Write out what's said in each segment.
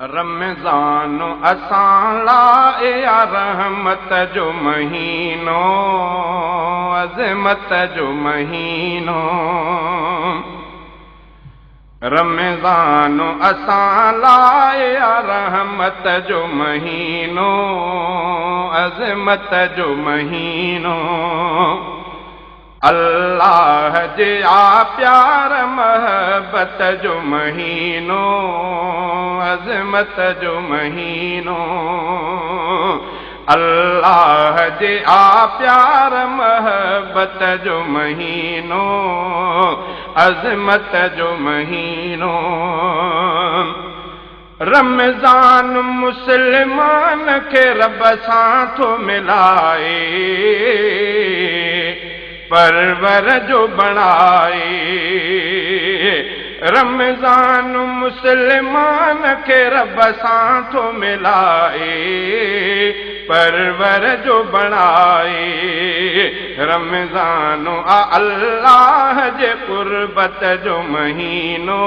रमज़ान असां लाइ या रहमत जो महीनो, अज़मत जो महीनो। रमज़ान असां लाइ या रहमत जो महीनो, अज़मत जो महीनो। अल्लाह जे आ प्यार महबत जो महीनो, अज़मत जो महीनो। अल्लाह जे आ प्यार महबत जो महीनो, अज़मत जो महीनो। रमज़ान मुस्लमान खे रब सां थो मिलाए, परवर जो बणाए। रमज़ान मुस्लमान खे रब सां थो मिलाए, परवर जो बणाए। रमज़ान अल्लाह जे कुर्बत जो महीनो,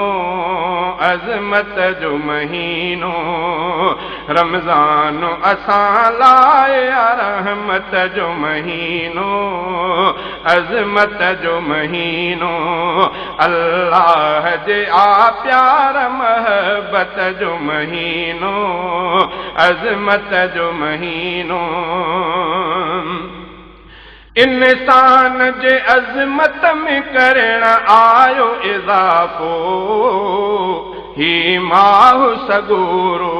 अज़मत जो महीनो। रमज़ान असां लाइ रहमत जो महीनो, अज़मत जो महीनो। अल्लाह जे आ प्यार महबत जो महीनो, अज़मत जो महीनो। इंसान जे अज़मत में करण आयो इज़ाफ़ो, ही माहु सगूरो।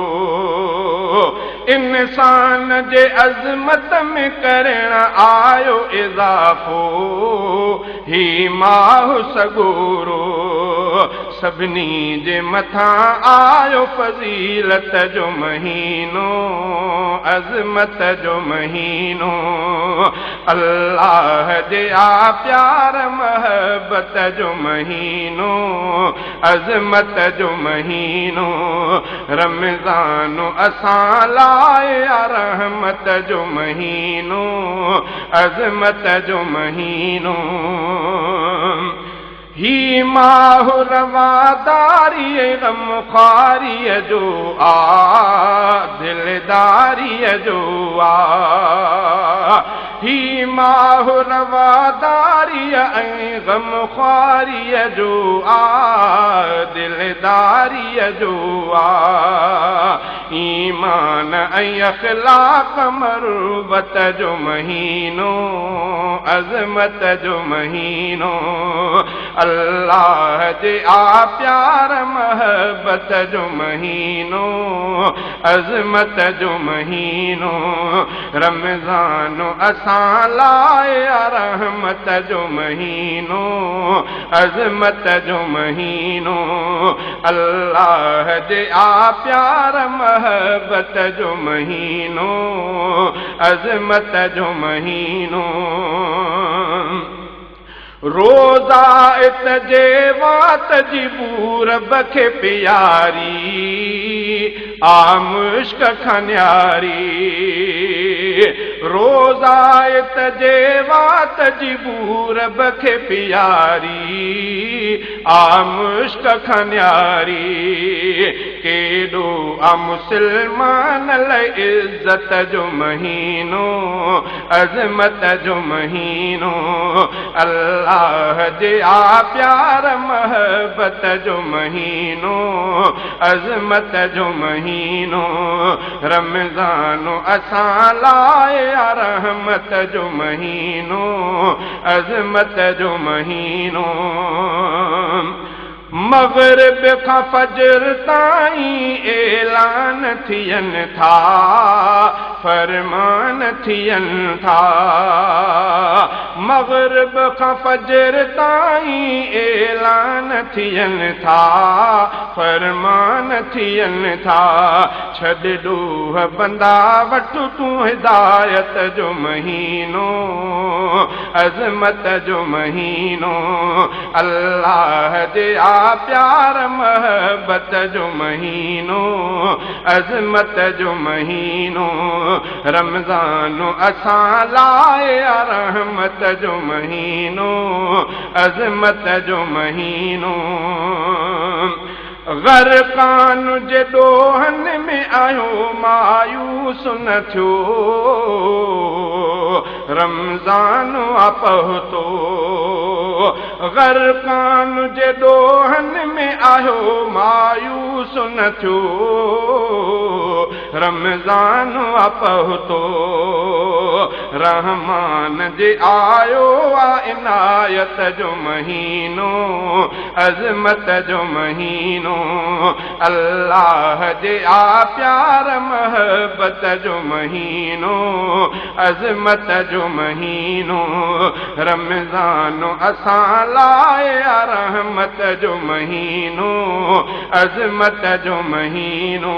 इंसान जे अज़मत में करण आयो इज़ाफ़ो, ही माहु सगूरो। सभिनी जे मथां आयो फ़ज़ीलत जो महीनो, अज़मत जो महीनो। अल्लाह जे आ प्यार महबत जो महीनो, अज़मत जो महीनो। रमज़ान असां लाइ रहमत जो महीनो, अज़मत जो महीनो। ही माहु रवादारीअ ग़मख़्वारीअ जो आ, दिलदारीअ जो आ। ही माहु रवादारीअ ऐं ग़मख़्वारीअ जो आ, दिलदारीअ जो आ। ईमान ऐं अख़लाक़ मरुबत जो महीनो, अज़मत जो महीनो। अल्लाह जे आ प्यार महबत जो महीनो, अज़मत जो महीनो। रमज़ान असां लाइ रहमत जो महीनो, अज़मत जो महीनो। अल्लाह जे आ प्यार महबत जो महीनो, अज़मत जो महीनो। रोज़ा इत जे वात जी बूरब खे प्यारी, आ मुश्क खन्यारी। रोज़ा इत जे वात जी बूरब खे प्यारी, आ मुश्क खन्यारी। केॾो आ मुस्लमान लाइ इज़्ज़त जो महीनो, अज़मत जो महीनो। अल्लाह जे आ प्यार महबत जो महीनो, अज़मत जो महीनो। रमज़ान असां लाइ रहमत जो महीनो, अज़मत जो महीनो। मग़रिब खां फजर ताईं ऐलान थियनि था, फरमान थियनि था। मग़रिब खां फजर ताईं ऐलान थियनि था, फरमान थियनि था। छॾ ॾोह बंदा वठ तूं हिदायत जो महीनो, अज़मत जो महीनो। अल्लाह जे आ प्यार महबत जो महीनो, अज़मत जो महीनो। रमज़ान असां लाइ रहमत जो महीनो, अज़मत जो महीनो। गरकान जे ॾोहनि आयो मायूस न थियो रमज़ान आ पहुतो ग़रक़ान जे ॾोहन में आयो मायूस न थियो रमज़ान आ पहुतो रहमान जे आयो आ इनायत जो महीनो अज़मत जो महीनो अल्लाह जे आ प्यार महबत जो महीनो अज़मत जो महीनो रमज़ान असां लाइ आ रहमत जो महीनो अज़मत जो महीनो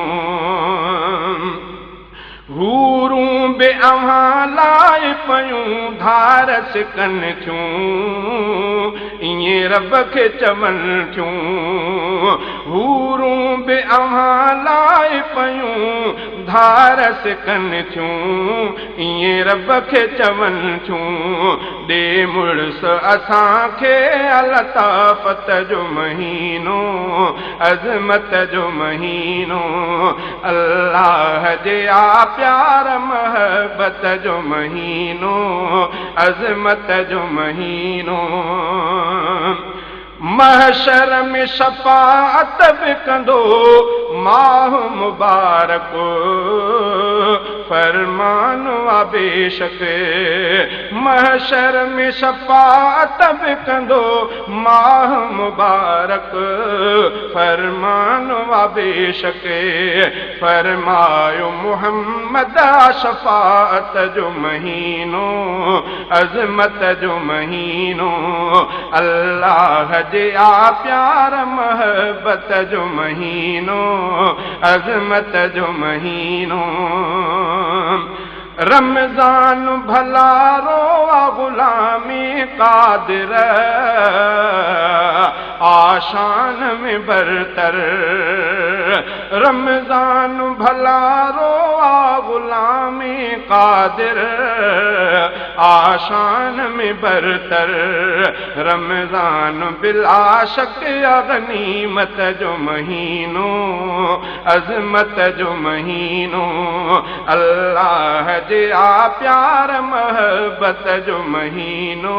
हूरूं बि अव्हां लाइ पयूं धार सिकन थियूं ईअं रब खे चवनि थियूं हूरूं बि अव्हां लाइ पयूं धार सिकन थियूं ईअं रब खे चवनि थियूं ॾे मुड़ुस असांखे अलताफ़त जो महीनो अज़मत जो महीनो अल्लाह जे आ प्यार महबत जो महीनो अज़मत जो महीनो महशर में शफाअत बि कंदो माह मुबारक फरमान आ बेशक महशर में शफाअत बि कंदो माह मुबारक फरमान आ बेशक फरमायो मुहम्मद शफाअत जो महीनो अज़मत जो महीनो अल्लाह जे आ प्यार महबत जो महीनो अज़मत जो महीनो रमज़ान भला रोआ गुलामी कादिर आशान में बरतर रमज़ान भला रोआ गुलामी कादिर आशान में बरतर रमज़ान बिला शक गनीमत जो महीनो अज़मत जो महीनो अल्लाह जे आ प्यार महबत जो महीनो